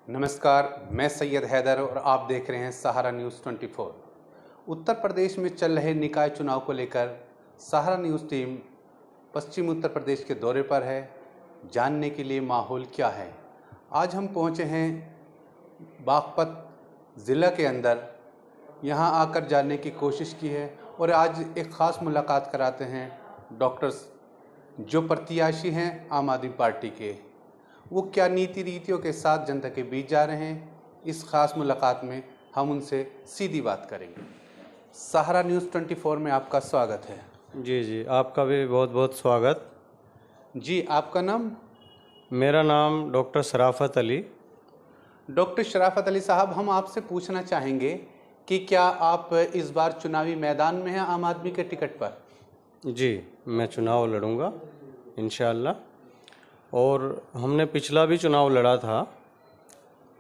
नमस्कार, मैं सैयद हैदर और आप देख रहे हैं सहारा न्यूज़ 24। उत्तर प्रदेश में चल रहे निकाय चुनाव को लेकर सहारा न्यूज़ टीम पश्चिम उत्तर प्रदेश के दौरे पर है। जानने के लिए माहौल क्या है, आज हम पहुंचे हैं बागपत ज़िला के अंदर। यहां आकर जानने की कोशिश की है और आज एक ख़ास मुलाकात कराते हैं डॉक्टर्स जो प्रत्याशी हैं आम आदमी पार्टी के। वो क्या नीति रीतियों के साथ जनता के बीच जा रहे हैं, इस खास मुलाकात में हम उनसे सीधी बात करेंगे। सहारा न्यूज़ 24 में आपका स्वागत है। जी, आपका भी बहुत बहुत स्वागत। जी, आपका नाम? मेरा नाम डॉक्टर शराफत अली। डॉक्टर शराफत अली साहब, हम आपसे पूछना चाहेंगे कि क्या आप इस बार चुनावी मैदान में हैं आम आदमी के टिकट पर? जी, मैं चुनाव लड़ूंगा इंशाअल्लाह। और हमने पिछला भी चुनाव लड़ा था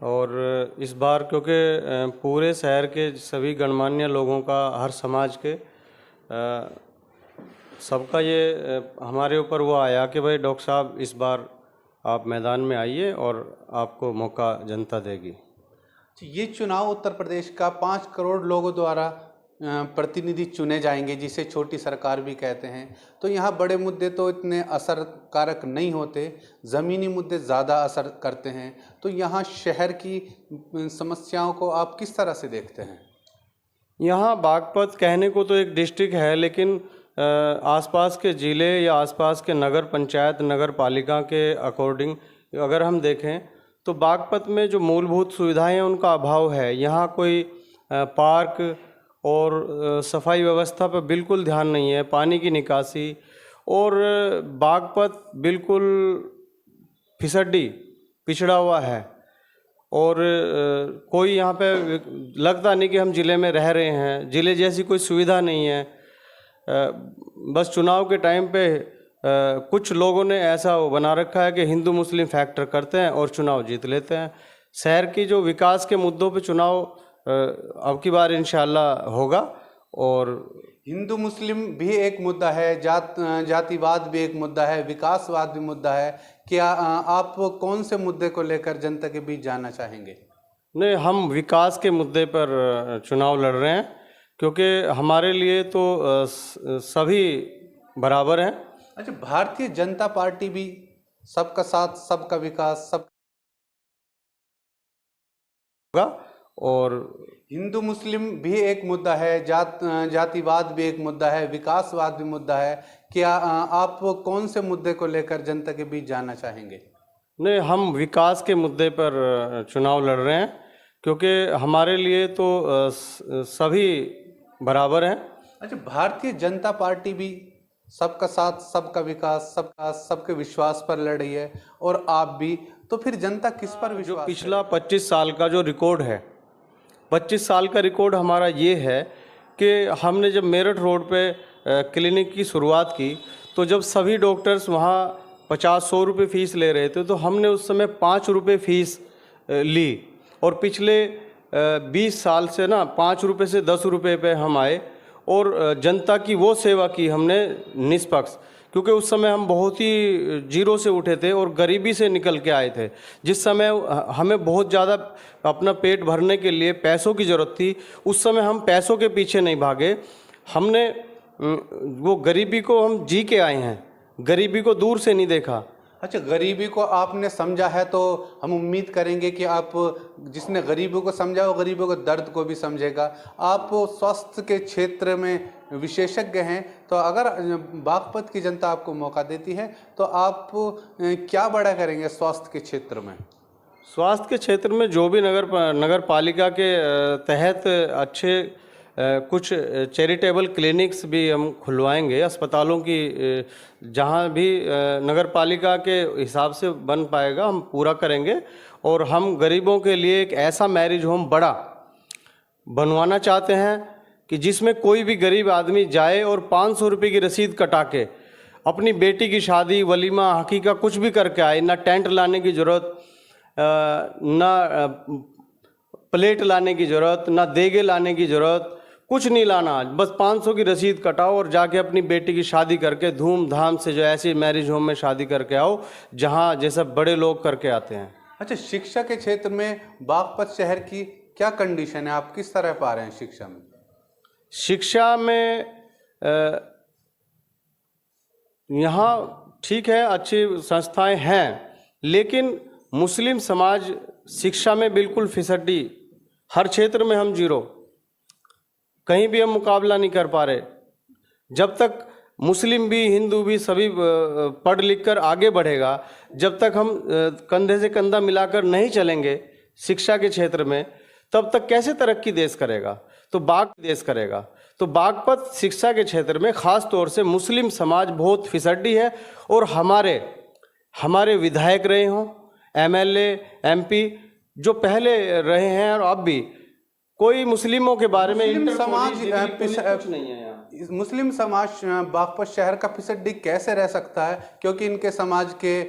और इस बार क्योंकि पूरे शहर के सभी गणमान्य लोगों का, हर समाज के सबका ये हमारे ऊपर वो आया कि भाई डॉक्टर साहब इस बार आप मैदान में आइए और आपको मौका जनता देगी। ये चुनाव उत्तर प्रदेश का 5 करोड़ लोगों द्वारा प्रतिनिधि चुने जाएंगे, जिसे छोटी सरकार भी कहते हैं। तो यहाँ बड़े मुद्दे तो इतने असरकारक नहीं होते, ज़मीनी मुद्दे ज़्यादा असर करते हैं। तो यहाँ शहर की समस्याओं को आप किस तरह से देखते हैं? यहाँ बागपत कहने को तो एक डिस्ट्रिक्ट है, लेकिन आसपास के ज़िले या आसपास के नगर पंचायत, नगर पालिका के अकॉर्डिंग अगर हम देखें तो बागपत में जो मूलभूत सुविधाएं हैं उनका अभाव है। यहाँ कोई पार्क और सफाई व्यवस्था पर बिल्कुल ध्यान नहीं है, पानी की निकासी, और बागपत बिल्कुल फिसड्डी पिछड़ा हुआ है और कोई यहाँ पे लगता नहीं कि हम ज़िले में रह रहे हैं। ज़िले जैसी कोई सुविधा नहीं है। बस चुनाव के टाइम पे कुछ लोगों ने ऐसा वो बना रखा है कि हिंदू मुस्लिम फैक्टर करते हैं और चुनाव जीत लेते हैं। शहर की जो विकास के मुद्दों पे चुनाव अब की बार इंशाअल्लाह होगा। और हिंदू मुस्लिम भी एक मुद्दा है, जातिवाद भी एक मुद्दा है, विकासवाद भी मुद्दा है। क्या आप कौन से मुद्दे को लेकर जनता के बीच जाना चाहेंगे? नहीं, हम विकास के मुद्दे पर चुनाव लड़ रहे हैं क्योंकि हमारे लिए तो सभी बराबर हैं। अच्छा, भारतीय जनता पार्टी भी सबका साथ सबका विकास सब होगा। और हिंदू मुस्लिम भी एक मुद्दा है, जातिवाद भी एक मुद्दा है, विकासवाद भी मुद्दा है। क्या आप कौन से मुद्दे को लेकर जनता के बीच जाना चाहेंगे? नहीं, हम विकास के मुद्दे पर चुनाव लड़ रहे हैं क्योंकि हमारे लिए तो सभी बराबर हैं। अच्छा, भारतीय जनता पार्टी भी सबका साथ सबका विकास सबके विश्वास पर लड़ रही है और आप भी, तो फिर जनता किस पर विश्वास? जो पिछला 25 साल का जो रिकॉर्ड है, 25 साल का रिकॉर्ड हमारा ये है कि हमने जब मेरठ रोड पे क्लिनिक की शुरुआत की तो जब सभी डॉक्टर्स वहाँ 50-100 रुपये फ़ीस ले रहे थे तो हमने उस समय 5 रुपये फ़ीस ली। और पिछले 20 साल से ना 5 रुपये से 10 रुपये पे हम आए और जनता की वो सेवा की हमने निष्पक्ष, क्योंकि उस समय हम बहुत ही जीरो से उठे थे और गरीबी से निकल के आए थे। जिस समय हमें बहुत ज़्यादा अपना पेट भरने के लिए पैसों की ज़रूरत थी, उस समय हम पैसों के पीछे नहीं भागे। हमने वो गरीबी को हम जी के आए हैं, गरीबी को दूर से नहीं देखा। अच्छा, गरीबी को आपने समझा है तो हम उम्मीद करेंगे कि आप, जिसने गरीबों को समझा वो गरीबों के दर्द को भी समझेगा। आप स्वास्थ्य के क्षेत्र में विशेषज्ञ हैं, तो अगर बागपत की जनता आपको मौका देती है तो आप क्या बड़ा करेंगे स्वास्थ्य के क्षेत्र में? स्वास्थ्य के क्षेत्र में जो भी नगर पालिका के तहत अच्छे कुछ चैरिटेबल क्लिनिक्स भी हम खुलवाएंगे। अस्पतालों की जहाँ भी नगर पालिका के हिसाब से बन पाएगा हम पूरा करेंगे। और हम गरीबों के लिए एक ऐसा मैरिज होम बड़ा बनवाना चाहते हैं कि जिसमें कोई भी गरीब आदमी जाए और 500 रुपये की रसीद कटा के अपनी बेटी की शादी, वलीमा, हकीका कुछ भी करके आए। ना टेंट लाने की ज़रूरत, ना प्लेट लाने की ज़रूरत, ना देगे लाने की ज़रूरत, कुछ नहीं लाना। बस 500 की रसीद कटाओ और जाके अपनी बेटी की शादी करके धूमधाम से जो ऐसी मैरिज होम में शादी करके आओ जहाँ जैसा बड़े लोग करके आते हैं। अच्छा, शिक्षा के क्षेत्र में बागपत शहर की क्या कंडीशन है, आप किस तरह पा रहे हैं शिक्षा में? शिक्षा में यहाँ ठीक है, अच्छी संस्थाएं हैं, लेकिन मुस्लिम समाज शिक्षा में बिल्कुल फिसड्डी, हर क्षेत्र में हम जीरो, कहीं भी हम मुकाबला नहीं कर पा रहे। जब तक मुस्लिम भी हिंदू भी सभी पढ़ लिख कर आगे बढ़ेगा, जब तक हम कंधे से कंधा मिलाकर नहीं चलेंगे शिक्षा के क्षेत्र में, तब तक कैसे तरक्की देश करेगा? तो बागपत शिक्षा के क्षेत्र में ख़ास तौर से मुस्लिम समाज बहुत फिसड्डी है। और हमारे विधायक रहे हों, एमएलए, एमपी जो पहले रहे हैं और अब भी, कोई मुस्लिमों के बारे में कुछ नहीं है। मुस्लिम समाज बागपत शहर का फिसड्डी कैसे रह सकता है? क्योंकि इनके समाज के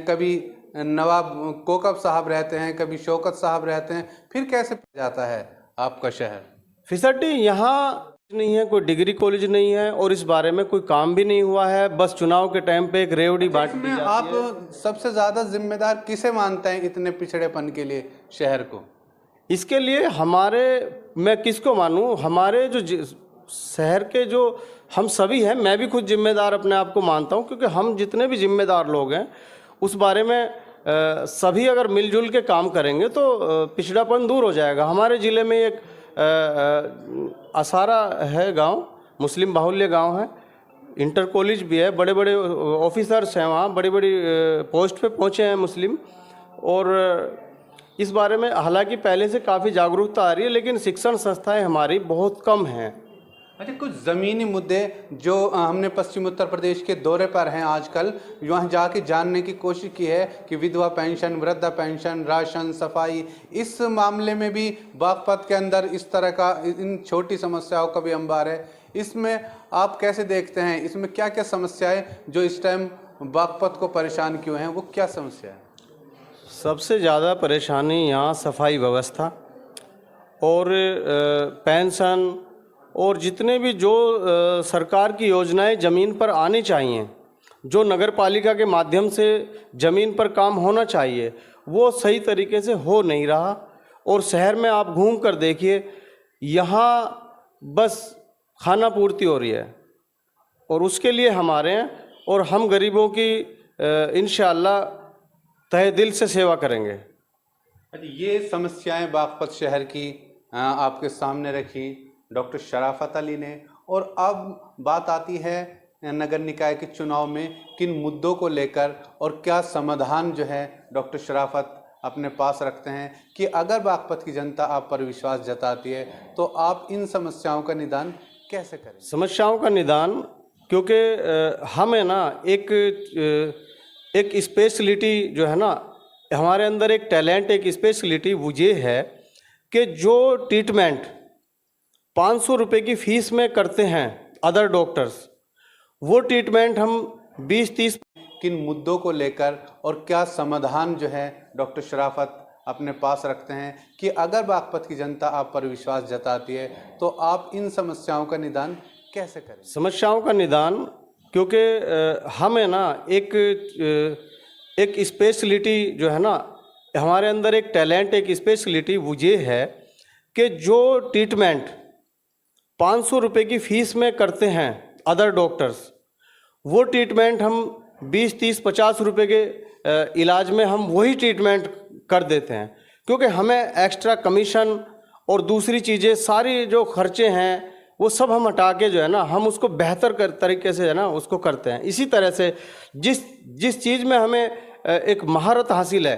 कभी नवाब कोकब साहब रहते हैं, कभी शौकत साहब रहते हैं, फिर कैसे जाता है आपका शहर? फिसड्डी यहाँ नहीं है, कोई डिग्री कॉलेज नहीं है और इस बारे में कोई काम भी नहीं हुआ है, बस चुनाव के टाइम पे एक रेवड़ी बांट दी जाती है। आप सबसे ज़्यादा जिम्मेदार किसे मानते हैं इतने पिछड़ेपन के लिए शहर को? इसके लिए मैं किसको मानूं? हमारे जो शहर के जो हम सभी हैं, मैं भी खुद जिम्मेदार अपने आप को मानता हूं, क्योंकि हम जितने भी जिम्मेदार लोग हैं उस बारे में सभी अगर मिलजुल के काम करेंगे तो पिछड़ापन दूर हो जाएगा। हमारे ज़िले में एक असारा है गांव, मुस्लिम बाहुल्य गांव है, इंटर कॉलेज भी है, बड़े बड़े ऑफिसर्स हैं वहाँ, बड़ी बड़ी पोस्ट पे पहुँचे हैं मुस्लिम। और इस बारे में हालांकि पहले से काफ़ी जागरूकता आ रही है, लेकिन शिक्षण संस्थाएं हमारी बहुत कम हैं। अच्छा, कुछ ज़मीनी मुद्दे जो हमने पश्चिम उत्तर प्रदेश के दौरे पर हैं आजकल, वहाँ जाके जानने की कोशिश की है कि विधवा पेंशन, वृद्धा पेंशन, राशन, सफाई, इस मामले में भी बागपत के अंदर इस तरह का इन छोटी समस्याओं का भी अंबार है। इसमें आप कैसे देखते हैं, इसमें क्या क्या समस्याएं जो इस टाइम बागपत को परेशान क्यों हैं, वो क्या समस्या है? सबसे ज़्यादा परेशानी यहाँ सफाई व्यवस्था और पेंशन और जितने भी जो सरकार की योजनाएं ज़मीन पर आनी चाहिए, जो नगर पालिका के माध्यम से ज़मीन पर काम होना चाहिए, वो सही तरीके से हो नहीं रहा। और शहर में आप घूम कर देखिए, यहाँ बस खाना पूर्ति हो रही है और उसके लिए हमारे हैं, और हम गरीबों की इंशाअल्लाह तहे दिल से सेवा करेंगे। ये समस्याएं बागपत शहर की आपके सामने रखी डॉक्टर शराफत अली ने, और अब बात आती है नगर निकाय के चुनाव में किन मुद्दों को लेकर और क्या समाधान जो है डॉक्टर शराफत अपने पास रखते हैं कि अगर बागपत की जनता आप पर विश्वास जताती है तो आप इन समस्याओं का निदान कैसे करें? समस्याओं का निदान, क्योंकि हमें ना एक स्पेशलिटी जो है ना, हमारे अंदर एक टैलेंट, एक स्पेशलिटी वो ये है कि जो ट्रीटमेंट 500 रुपये की फ़ीस में करते हैं अदर डॉक्टर्स, वो ट्रीटमेंट हम 20-30। किन मुद्दों को लेकर और क्या समाधान जो है डॉक्टर शराफत अपने पास रखते हैं कि अगर बागपत की जनता आप पर विश्वास जताती है तो आप इन समस्याओं का निदान कैसे करें? समस्याओं का निदान, क्योंकि हमें ना एक स्पेशलिटी जो है ना, हमारे अंदर एक टैलेंट, एक स्पेशलिटी वो ये है कि जो ट्रीटमेंट 500 रुपये की फ़ीस में करते हैं अदर डॉक्टर्स, वो ट्रीटमेंट हम 20-30-50 रुपये के इलाज में हम वही ट्रीटमेंट कर देते हैं, क्योंकि हमें एक्स्ट्रा कमीशन और दूसरी चीज़ें सारी जो खर्चे हैं वो सब हम हटा के जो है ना, हम उसको बेहतर तरीके से है ना उसको करते हैं। इसी तरह से जिस चीज़ में हमें एक महारत हासिल है,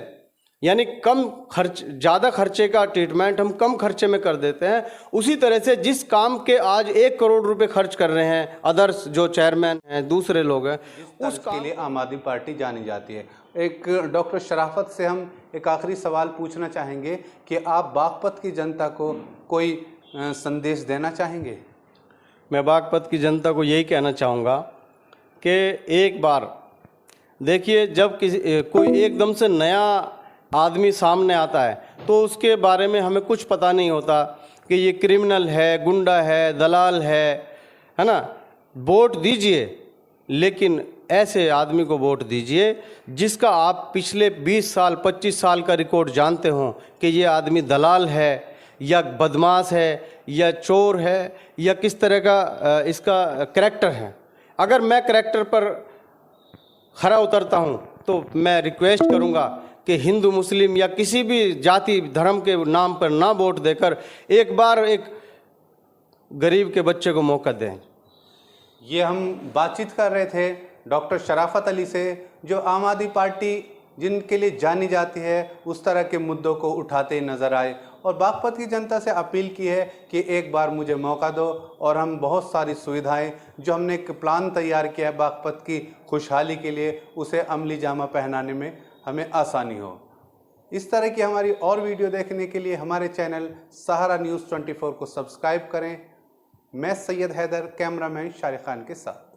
यानी ज़्यादा खर्चे का ट्रीटमेंट हम कम खर्चे में कर देते हैं, उसी तरह से जिस काम के आज 1 करोड़ रुपए खर्च कर रहे हैं अदर्स जो चेयरमैन हैं, दूसरे लोग हैं, उसके लिए आम आदमी पार्टी जानी जाती है। एक डॉक्टर शराफत से हम एक आखिरी सवाल पूछना चाहेंगे कि आप बागपत की जनता को कोई संदेश देना चाहेंगे? मैं बागपत की जनता को यही कहना चाहूँगा कि एक बार देखिए, जब कोई एकदम से नया आदमी सामने आता है तो उसके बारे में हमें कुछ पता नहीं होता कि ये क्रिमिनल है, गुंडा है, दलाल है ना। वोट दीजिए, लेकिन ऐसे आदमी को वोट दीजिए जिसका आप पिछले 20 साल 25 साल का रिकॉर्ड जानते हो कि ये आदमी दलाल है या बदमाश है या चोर है या किस तरह का इसका करैक्टर है। अगर मैं करैक्टर पर खरा उतरता हूँ तो मैं रिक्वेस्ट करूँगा कि हिंदू मुस्लिम या किसी भी जाति धर्म के नाम पर ना वोट देकर एक बार एक गरीब के बच्चे को मौका दें। ये हम बातचीत कर रहे थे डॉक्टर शराफत अली से, जो आम आदमी पार्टी जिनके लिए जानी जाती है उस तरह के मुद्दों को उठाते नज़र आए और बागपत की जनता से अपील की है कि एक बार मुझे मौका दो और हम बहुत सारी सुविधाएं जो हमने एक प्लान तैयार किया है बागपत की खुशहाली के लिए, उसे अमली जामा पहनाने में हमें आसानी हो। इस तरह की हमारी और वीडियो देखने के लिए हमारे चैनल सहारा न्यूज़ 24 को सब्सक्राइब करें। मैं सैयद हैदर, कैमरामैन शारिक खान के साथ।